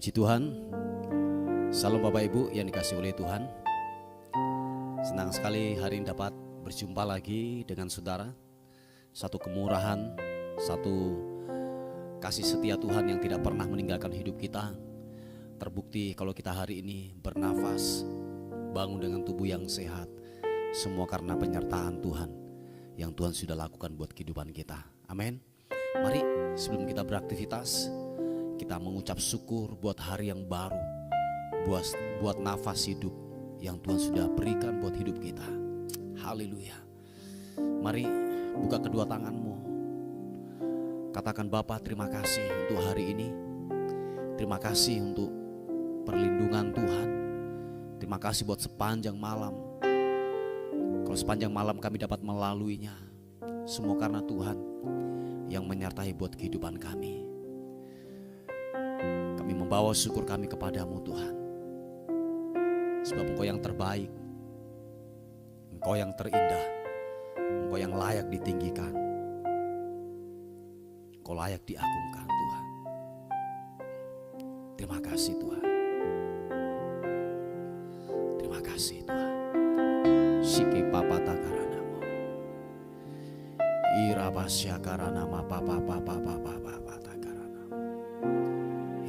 Puji Tuhan. Salam Bapak Ibu yang dikasihi oleh Tuhan. Senang sekali hari ini dapat berjumpa lagi dengan saudara. Satu kemurahan, satu kasih setia Tuhan yang tidak pernah meninggalkan hidup kita. Terbukti kalau kita hari ini bernafas, bangun dengan tubuh yang sehat, semua karena penyertaan Tuhan yang Tuhan sudah lakukan buat kehidupan kita. Amin. Mari sebelum kita beraktivitas, kita mengucap syukur buat hari yang baru, buat nafas hidup yang Tuhan sudah berikan buat hidup kita. Haleluya. Mari buka kedua tanganmu, katakan Bapa, terima kasih untuk hari ini. Terima kasih untuk perlindungan Tuhan. Terima kasih buat sepanjang malam. Kalau sepanjang malam kami dapat melaluinya, semua karena Tuhan yang menyertai buat kehidupan kami. Kami membawa syukur kami kepadamu Tuhan. Sebab Engkau yang terbaik, Engkau yang terindah, Engkau yang layak ditinggikan, Engkau layak diagungkan Tuhan. Terima kasih Tuhan. Terima kasih Tuhan. Siki papa takaranamo, irabasya karanama papa takaranamo.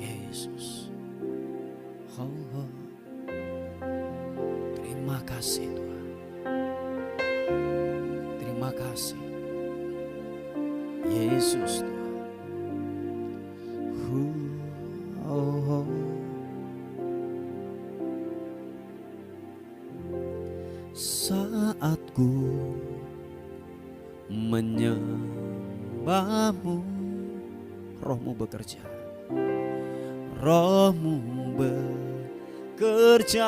Yesus, oh. Terima kasih Tuhan. Terima kasih Yesus Tuhan. Oh. Saat ku menyembahmu, Rohmu bekerja. Rohmu bekerja,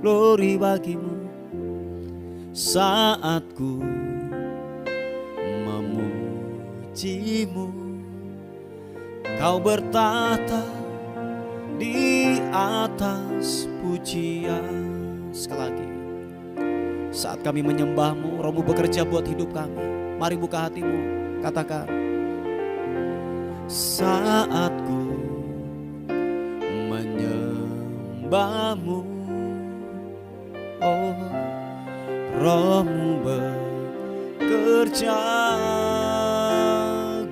glory bagimu. Saat ku memujimu, Kau bertata di atas pujian. Sekali lagi, saat kami menyembahmu, Rohmu bekerja buat hidup kami. Mari buka hatimu, katakan. Saat ku menyembahmu, oh, Rohmu bekerja,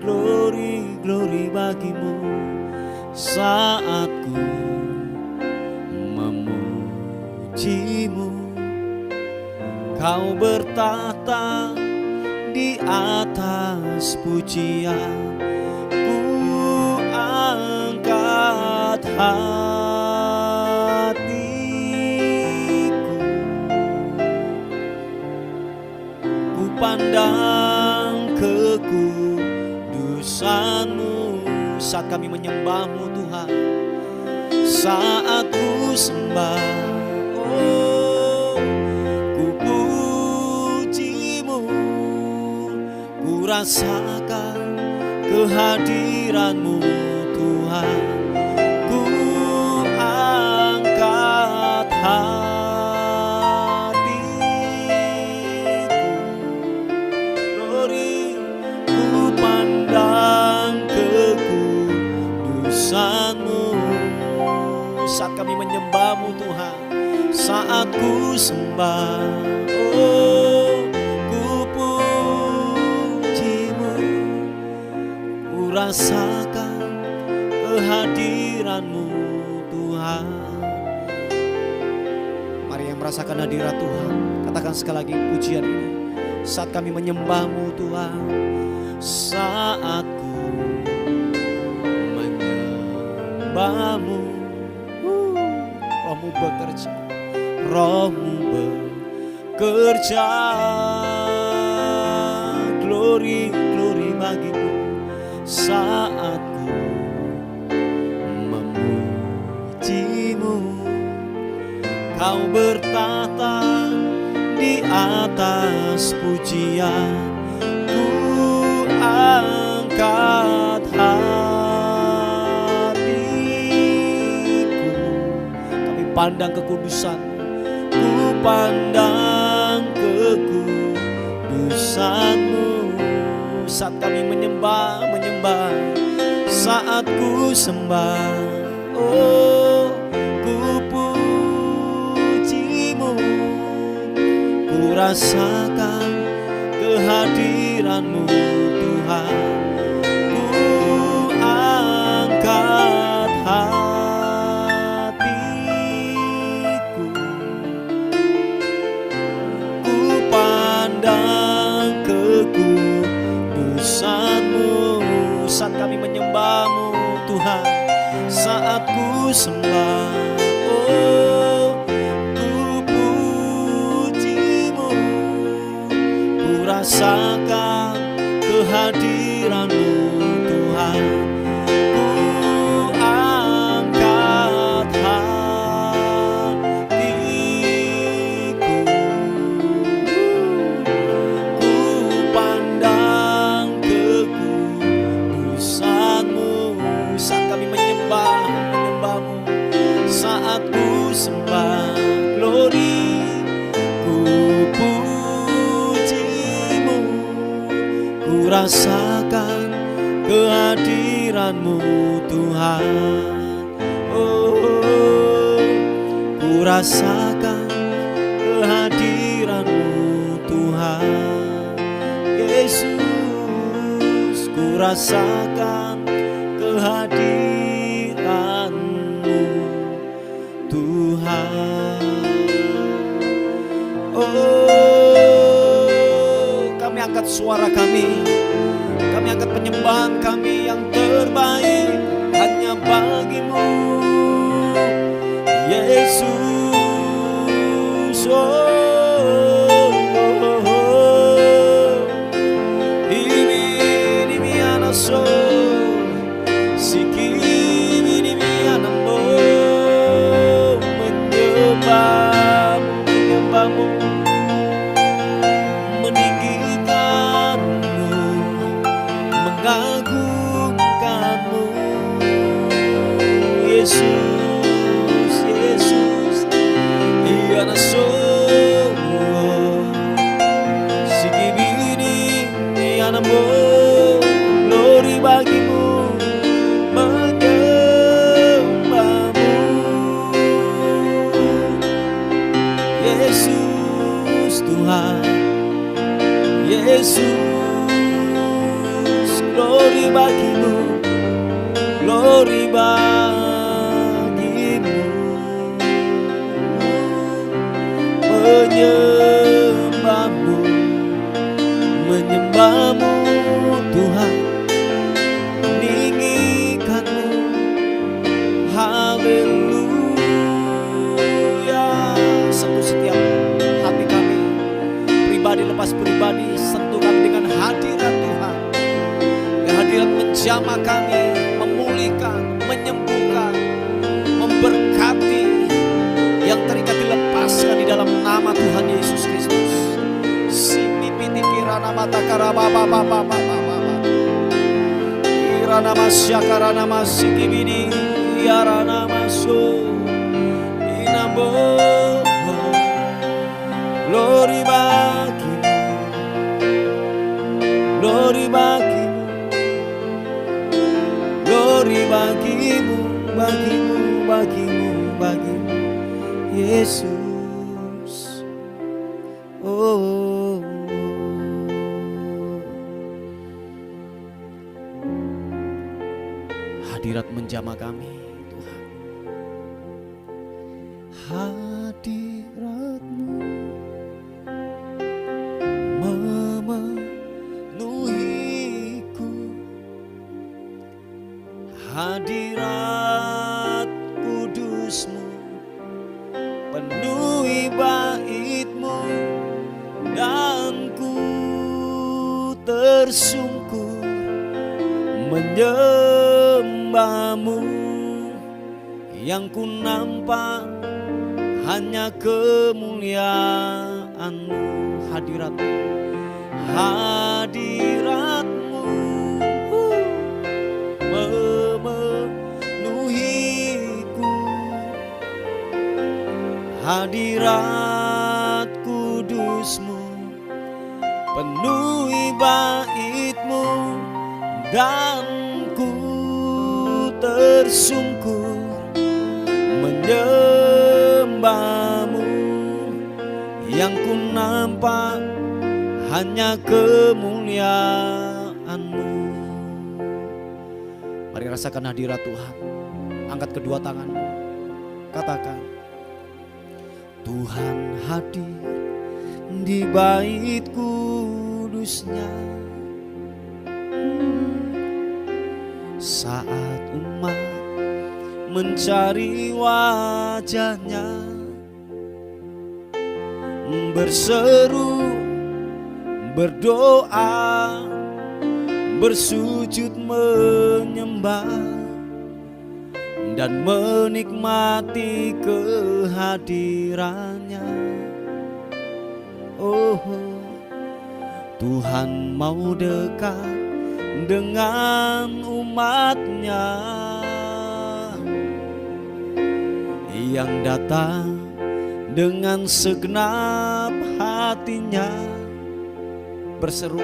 glory bagimu. Saat ku memujimu, Kau bertata di atas pujian. Ku angkat hatiku, ku pandang kekudusan-Mu. Saat kami menyembah-Mu Tuhan, saat ku sembah, oh, ku puji-Mu, ku rasakan kehadiran-Mu Tuhan. Ku angkat hatiku, glory, ku pandang kekudusan-Mu. Saat kami menyembah-Mu Tuhan, saat ku sembah, oh, ku puji-Mu, ku rasakan kehadiran-Mu Tuhan. Mari yang merasakan hadirat Tuhan, katakan sekali lagi pujian ini. Saat kami menyembah-Mu Tuhan, saat ku menyembah-Mu, Rohmu bekerja, Rohmu bekerja, glory bagimu. Saat ku memuji-Mu, Kau bertata di atas pujian. Ku angkat hatiku, kami pandang kekudusan-Mu. Ku pandang kekudusan-Mu. Saat kami menyembah, saat ku sembah. Oh, ku pujimu, ku rasakan kehadiranmu Tuhan. Ku angkat hatiku, ku pandang kekudusan-Mu. Saat kami menyembah-Mu Tuhan, saat ku sembah. Oh, ku pujimu, ku rasakan kehadiran-Mu Tuhan. Ku angkat hatiku, ku pandang kekudusan-Mu. Saat kami menyembah-Mu, saat ku sembah, glory, ku pujimu, ku rasakan kehadiran-Mu Tuhan. Oh, ku rasakan kehadiran-Mu Tuhan. Yesus, ku rasakan kehadiran-Mu Tuhan. Oh, kami angkat suara kami angkat penyembahan kami yang terbaik hanya bagi-Mu, Yesus. Oh, ini anaso menyembah-Mu, meninggikan-Mu, mengagungkan-Mu, Yesus, Yesus. Iya naso sigibini ianamo, glory bagi-Mu, Yesus Tuhan, Yesus, glory bagi-Mu, glory bagi-Mu. Menyembah-Mu, menyembah-Mu Tuhan, meninggikan-Mu, haleluya. Sentuh setiap hati kami, pribadi lepas pribadi, sentuh kami dengan hadirat Tuhan. Kehadirat menjamah kami, memulihkan, menyembuhkan, memberkati, yang terikat dilepaskan di dalam nama Tuhan Yesus Kristus. Sini piti kirana mata karaba baba baba baba, kirana masya karana masiki bini, yarana masu inambo. Glory bagi-Mu, glory bagi-Mu, glory bagi-Mu, bagi-Mu, bagi-Mu, bagi-Mu, Yesus. Oh, hadirat menjamah kami Tuhan. Hadirat-Mu memenuhiku, hadirat kudus-Mu penuhi bait-Mu, dan ku tersungkur menyembah-Mu. Yang ku nampak hanya kemuliaan-Mu, hadirat-Mu, hadirat-Mu memenuhiku, hadirat kudus-Mu penuhi bait-Mu, dan ku tersungkur menyembahmu. Yang ku nampak hanya kemuliaan-Mu. Mari rasakan hadirat Tuhan. Angkat kedua tanganmu, katakan, Tuhan hadir di bait kudusnya. Saat umat mencari wajahnya, berseru, berdoa, bersujud menyembah, dan menikmati kehadirannya. Oh, Tuhan mau dekat dengan umatnya yang datang dengan segenap hatinya, berseru,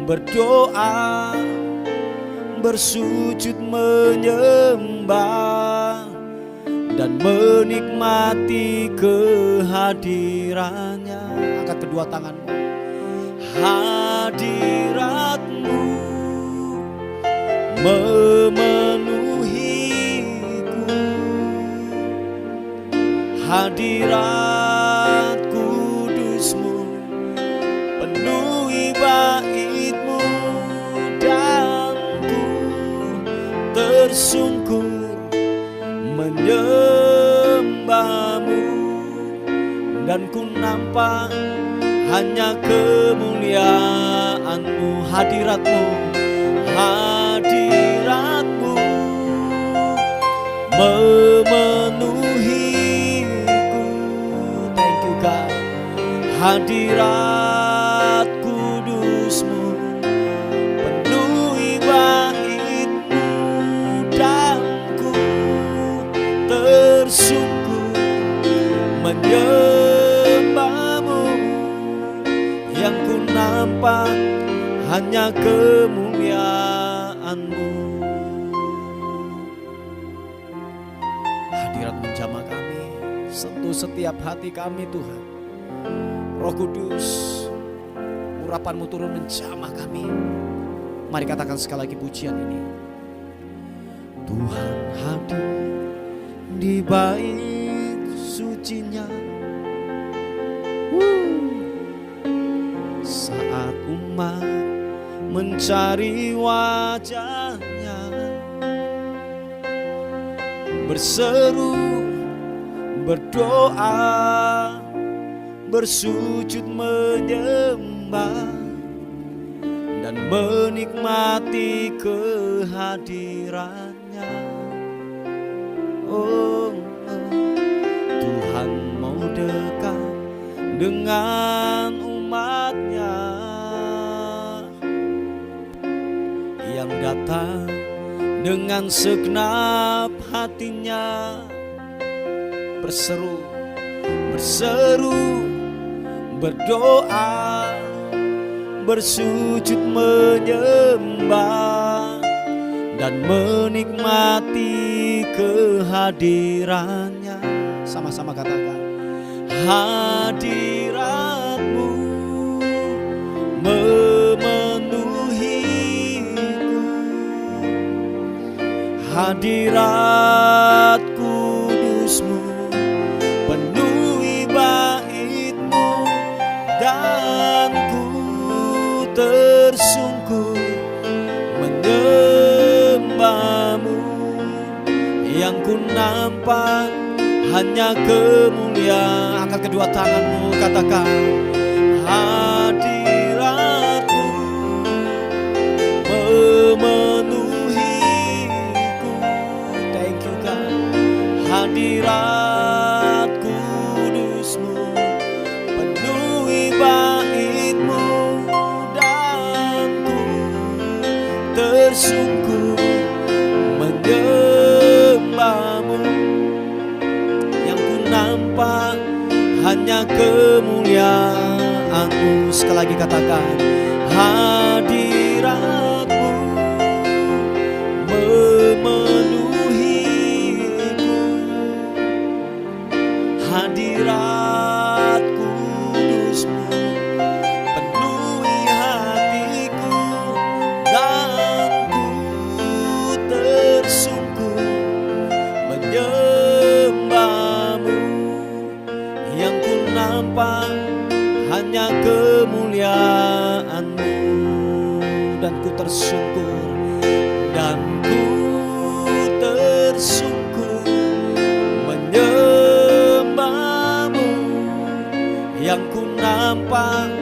berdoa, bersujud menyembah, dan menikmati kehadirannya. Angkat kedua tanganmu. Hadirat-Mu memenuhiku, hadirat kudus-Mu penuhi bait-Mu, dan ku tersungkur menyembah-Mu, dan ku nampak hanya kemuliaan-Mu. Hadirat-Mu, hadirat-Mu memenuhiku. Thank you God. Hadirat kudus-Mu penuhi bait-Mu, dan ku tersungkur menyembah-Mu. Yang ku nampak hanya kemuliaan-Mu. Hadirat menjamah kami, sentuh setiap hati kami Tuhan. Roh Kudus, urapan-Mu turun menjamah kami. Mari katakan sekali lagi pujian ini. Tuhan hadir di bait sucinya. Saat umat mencari wajahnya, berseru, berdoa, bersujud menyembah, dan menikmati kehadirannya. Oh, Tuhan mau dekat dengan umatnya yang datang dengan segenap hatinya, berseru, berdoa, bersujud menyembah, dan menikmati kehadirannya. Sama-sama katakan, hadirat-Mu memenuhiku, hadirat kudus-Mu penuhi bait-Mu, dan ku tersungkur menyembah-Mu. Yang ku nampak hanya kemuliaan. Angkat kedua tanganmu, katakan, hadirat-Mu memenuhiku. Thank you God. Hadirat kudus-Mu penuhi bait-Mu, dan ku tersungkur menyembah-Mu. Yang ku nampak hanya kemuliaan-Mu. Sekali lagi katakan, hadirat-Mu tersungkur, dan ku tersungkur menyembahmu. Yang ku nampak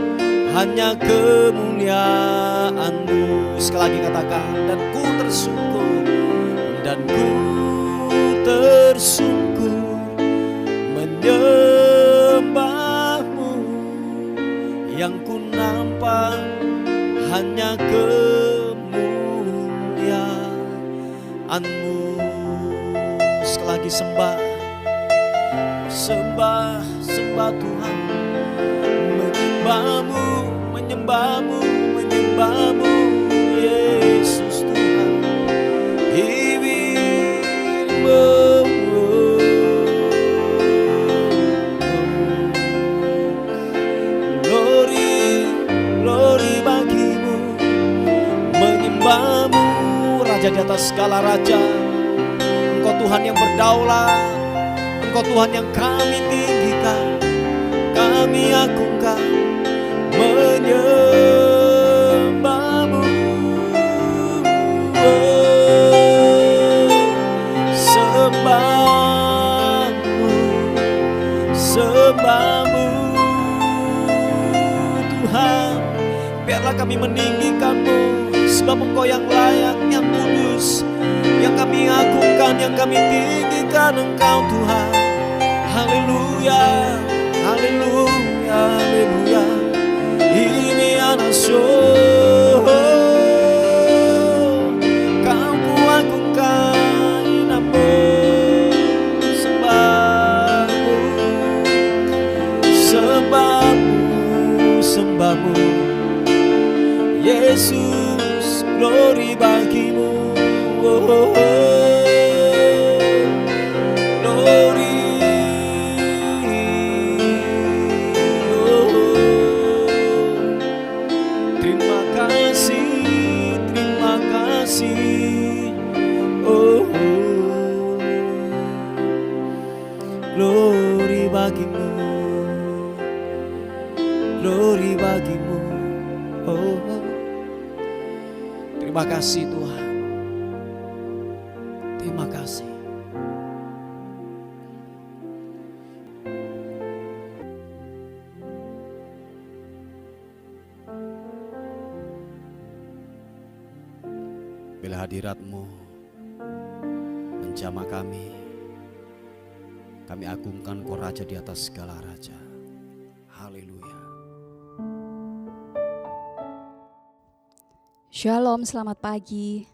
hanya kemuliaan-Mu. Sekali lagi katakan, dan ku tersungkur, dan ku tersungkur menyembahmu. Yang ku nampak hanya kemuliaan-Mu. Sekali lagi sembah, sembah, sembah Tuhan. Menyembahmu, menyembahmu, menyembahmu, Yesus Tuhan. Glory, glory bagimu. Menyembahmu, Raja di atas segala raja. Engkau Tuhan yang berdaulat, Engkau Tuhan yang kami tinggikan, kami agungkan. Menyembahmu, sembahmu, sembahmu Tuhan. Biarlah kami meninggikan-Mu, sebab Engkau yang layak, yang kudus, yang kami agungkan, yang kami tinggikan Engkau Tuhan. Haleluya, haleluya, haleluya. Ini anak Kau kuagungkan nama sembahmu, sembahmu, sembahmu. Yesus, glory bagimu. Glory. Glory bagimu, glory bagimu. Oh, terima kasih Tuhan, terima kasih. Bila hadirat-Mu menjamah kami agungkan Kau Raja di atas segala raja. Haleluya. Shalom, selamat pagi.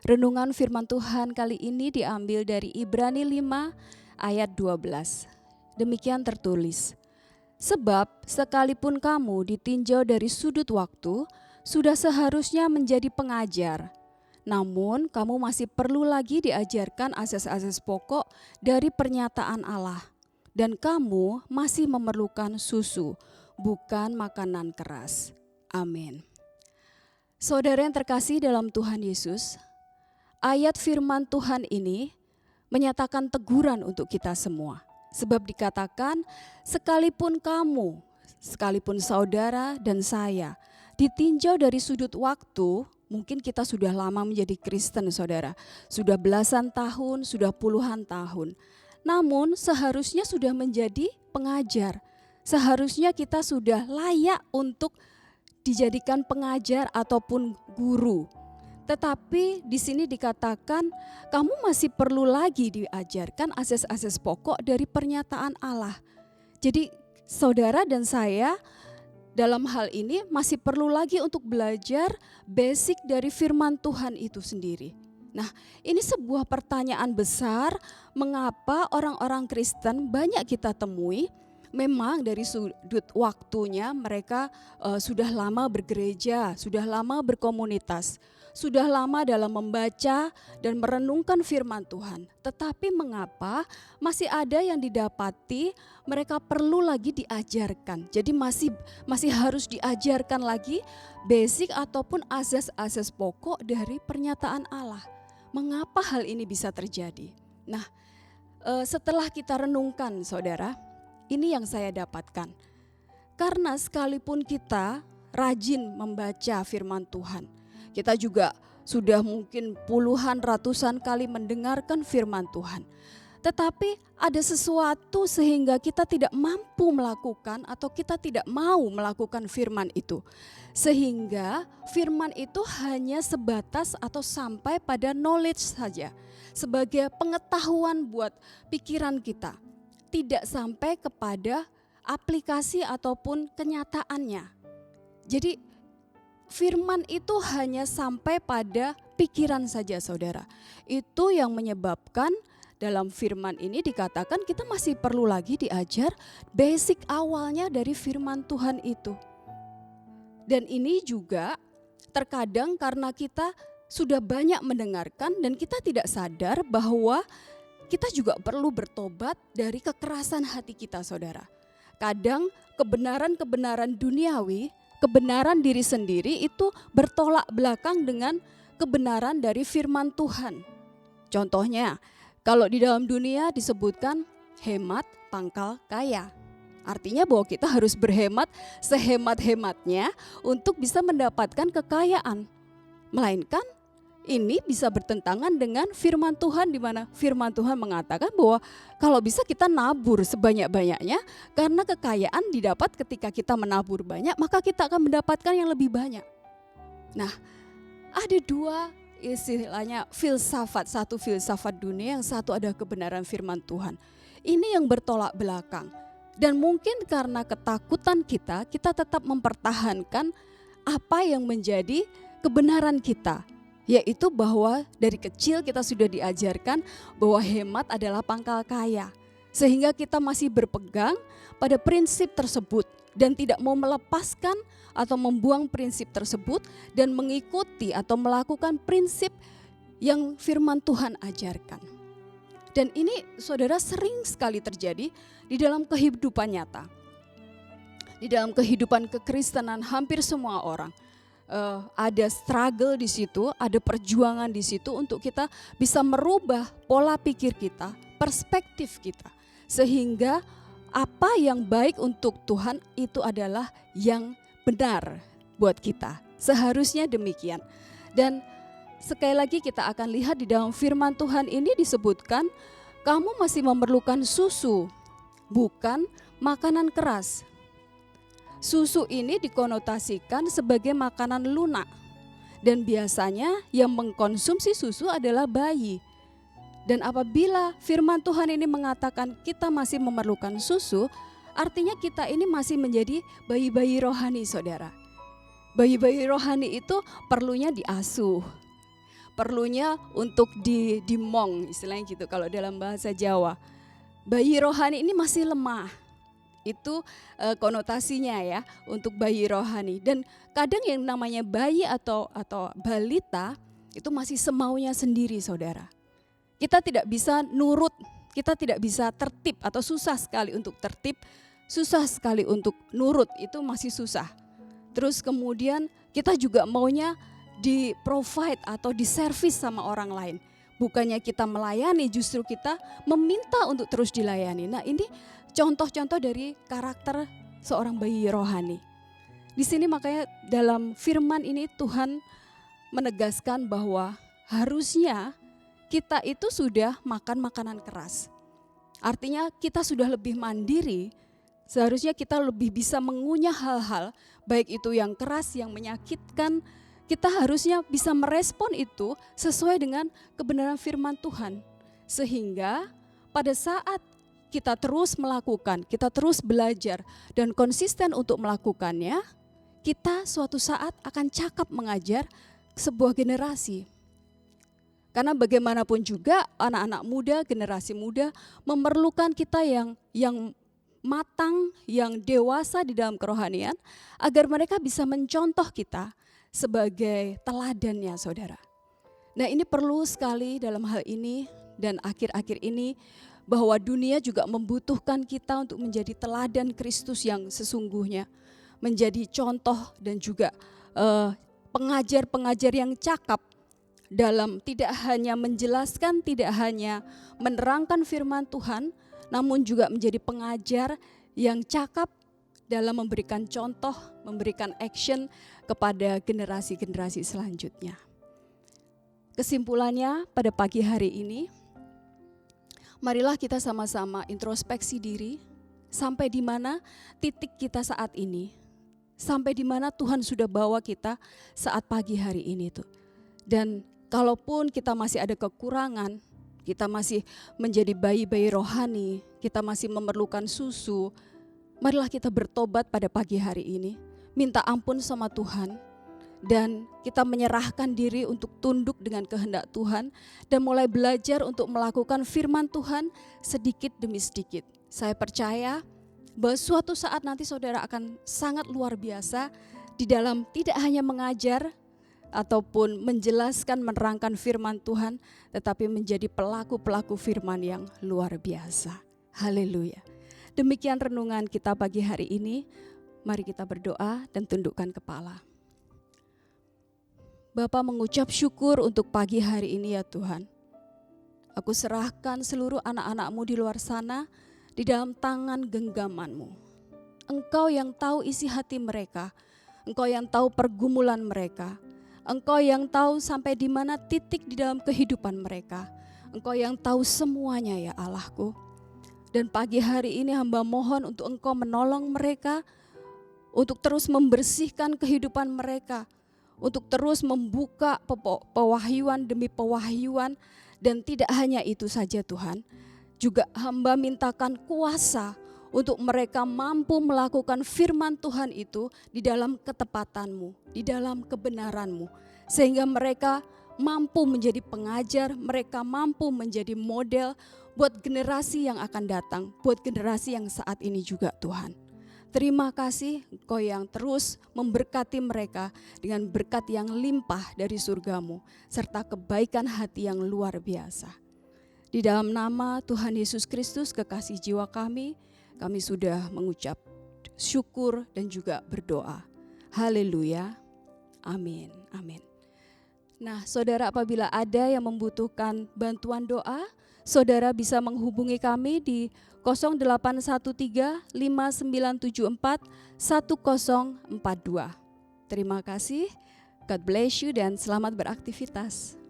Renungan firman Tuhan kali ini diambil dari Ibrani 5 ayat 12. Demikian tertulis, sebab sekalipun kamu ditinjau dari sudut waktu, sudah seharusnya menjadi pengajar. Namun kamu masih perlu lagi diajarkan asas-asas pokok dari pernyataan Allah. Dan kamu masih memerlukan susu, bukan makanan keras. Amin. Saudara yang terkasih dalam Tuhan Yesus, ayat firman Tuhan ini menyatakan teguran untuk kita semua. Sebab dikatakan, sekalipun kamu, sekalipun saudara dan saya, ditinjau dari sudut waktu. Mungkin kita sudah lama menjadi Kristen, saudara. Sudah belasan tahun, sudah puluhan tahun. Namun seharusnya sudah menjadi pengajar. Seharusnya kita sudah layak untuk dijadikan pengajar ataupun guru. Tetapi di sini dikatakan kamu masih perlu lagi diajarkan asas-asas pokok dari pernyataan Allah. Jadi saudara dan saya dalam hal ini masih perlu lagi untuk belajar basic dari firman Tuhan itu sendiri. Nah, ini sebuah pertanyaan besar, mengapa orang-orang Kristen banyak kita temui, memang dari sudut waktunya mereka sudah lama bergereja, sudah lama berkomunitas, sudah lama dalam membaca dan merenungkan firman Tuhan. Tetapi mengapa masih ada yang didapati mereka perlu lagi diajarkan. Jadi masih harus diajarkan lagi basic ataupun asas-asas pokok dari pernyataan Allah. Mengapa hal ini bisa terjadi? Nah, setelah kita renungkan saudara, ini yang saya dapatkan. Karena sekalipun kita rajin membaca firman Tuhan, Kita juga sudah mungkin puluhan, ratusan kali mendengarkan firman Tuhan. Tetapi ada sesuatu sehingga kita tidak mampu melakukan atau kita tidak mau melakukan firman itu. Sehingga firman itu hanya sebatas atau sampai pada knowledge saja. Sebagai pengetahuan buat pikiran kita. Tidak sampai kepada aplikasi ataupun kenyataannya. Jadi firman itu hanya sampai pada pikiran saja saudara. Itu yang menyebabkan dalam firman ini dikatakan kita masih perlu lagi diajar basic awalnya dari firman Tuhan itu. Dan ini juga terkadang karena kita sudah banyak mendengarkan dan kita tidak sadar bahwa kita juga perlu bertobat dari kekerasan hati kita saudara. Kadang kebenaran-kebenaran duniawi, kebenaran diri sendiri itu bertolak belakang dengan kebenaran dari firman Tuhan. Contohnya, kalau di dalam dunia disebutkan hemat pangkal kaya. Artinya bahwa kita harus berhemat sehemat-hematnya untuk bisa mendapatkan kekayaan. Melainkan ini bisa bertentangan dengan firman Tuhan, di mana firman Tuhan mengatakan bahwa kalau bisa kita nabur sebanyak-banyaknya, karena kekayaan didapat ketika kita menabur banyak, maka kita akan mendapatkan yang lebih banyak. Nah, ada dua istilahnya filsafat, satu filsafat dunia, yang satu ada kebenaran firman Tuhan. Ini yang bertolak belakang. Dan mungkin karena ketakutan kita tetap mempertahankan apa yang menjadi kebenaran kita. Yaitu bahwa dari kecil kita sudah diajarkan bahwa hemat adalah pangkal kaya. Sehingga kita masih berpegang pada prinsip tersebut dan tidak mau melepaskan atau membuang prinsip tersebut dan mengikuti atau melakukan prinsip yang firman Tuhan ajarkan. Dan ini saudara sering sekali terjadi di dalam kehidupan nyata. Di dalam kehidupan kekristenan hampir semua orang ada struggle di situ, ada perjuangan di situ untuk kita bisa merubah pola pikir kita, perspektif kita. Sehingga apa yang baik untuk Tuhan itu adalah yang benar buat kita. Seharusnya demikian. Dan sekali lagi kita akan lihat di dalam firman Tuhan ini disebutkan kamu masih memerlukan susu, bukan makanan keras. Susu ini dikonotasikan sebagai makanan lunak. Dan biasanya yang mengkonsumsi susu adalah bayi. Dan apabila firman Tuhan ini mengatakan kita masih memerlukan susu, artinya kita ini masih menjadi bayi-bayi rohani saudara. Bayi-bayi rohani itu perlunya diasuh, perlunya untuk dimong istilahnya gitu kalau dalam bahasa Jawa. Bayi rohani ini masih lemah, itu konotasinya ya untuk bayi rohani. Dan kadang yang namanya bayi atau balita itu masih semaunya sendiri saudara. Kita tidak bisa nurut, kita tidak bisa tertib atau susah sekali untuk tertib, susah sekali untuk nurut, itu masih susah. Terus kemudian kita juga maunya di-provide atau di-service sama orang lain. Bukannya kita melayani, justru kita meminta untuk terus dilayani. Nah ini contoh-contoh dari karakter seorang bayi rohani. Di sini makanya dalam firman ini Tuhan menegaskan bahwa harusnya kita itu sudah makan makanan keras. Artinya kita sudah lebih mandiri, seharusnya kita lebih bisa mengunyah hal-hal, baik itu yang keras, yang menyakitkan, kita harusnya bisa merespon itu sesuai dengan kebenaran firman Tuhan. Sehingga pada saat kita terus melakukan, kita terus belajar dan konsisten untuk melakukannya, kita suatu saat akan cakap mengajar sebuah generasi. Karena bagaimanapun juga anak-anak muda, generasi muda memerlukan kita yang matang, yang dewasa di dalam kerohanian agar mereka bisa mencontoh kita sebagai teladannya saudara. Nah ini perlu sekali dalam hal ini dan akhir-akhir ini bahwa dunia juga membutuhkan kita untuk menjadi teladan Kristus yang sesungguhnya. Menjadi contoh dan juga pengajar-pengajar yang cakap dalam tidak hanya menjelaskan, tidak hanya menerangkan firman Tuhan, namun juga menjadi pengajar yang cakap dalam memberikan contoh, memberikan action kepada generasi-generasi selanjutnya. Kesimpulannya pada pagi hari ini, marilah kita sama-sama introspeksi diri sampai di mana titik kita saat ini, sampai di mana Tuhan sudah bawa kita saat pagi hari ini tuh. Dan kalaupun kita masih ada kekurangan, kita masih menjadi bayi-bayi rohani, kita masih memerlukan susu, marilah kita bertobat pada pagi hari ini, minta ampun sama Tuhan, dan kita menyerahkan diri untuk tunduk dengan kehendak Tuhan dan mulai belajar untuk melakukan firman Tuhan sedikit demi sedikit. Saya percaya bahwa suatu saat nanti saudara akan sangat luar biasa di dalam tidak hanya mengajar ataupun menjelaskan, menerangkan firman Tuhan, tetapi menjadi pelaku-pelaku firman yang luar biasa. Haleluya. Demikian renungan kita pagi hari ini. Mari kita berdoa dan tundukkan kepala. Bapa, mengucap syukur untuk pagi hari ini ya Tuhan. Aku serahkan seluruh anak-anak-Mu di luar sana di dalam tangan genggaman-Mu. Engkau yang tahu isi hati mereka, Engkau yang tahu pergumulan mereka, Engkau yang tahu sampai di mana titik di dalam kehidupan mereka. Engkau yang tahu semuanya ya Allahku. Dan pagi hari ini hamba mohon untuk Engkau menolong mereka, untuk terus membersihkan kehidupan mereka, untuk terus membuka pewahyuan demi pewahyuan. Dan tidak hanya itu saja Tuhan, juga hamba mintakan kuasa untuk mereka mampu melakukan firman Tuhan itu di dalam ketepatan-Mu, di dalam kebenaran-Mu. Sehingga mereka mampu menjadi pengajar, mereka mampu menjadi model buat generasi yang akan datang, buat generasi yang saat ini juga Tuhan. Terima kasih Engkau yang terus memberkati mereka dengan berkat yang limpah dari surga-Mu, serta kebaikan hati yang luar biasa. Di dalam nama Tuhan Yesus Kristus, kekasih jiwa kami sudah mengucap syukur dan juga berdoa. Haleluya, amin, amin. Nah saudara, apabila ada yang membutuhkan bantuan doa, saudara bisa menghubungi kami di 0813 5974 1042. Terima kasih, God bless you dan selamat beraktivitas.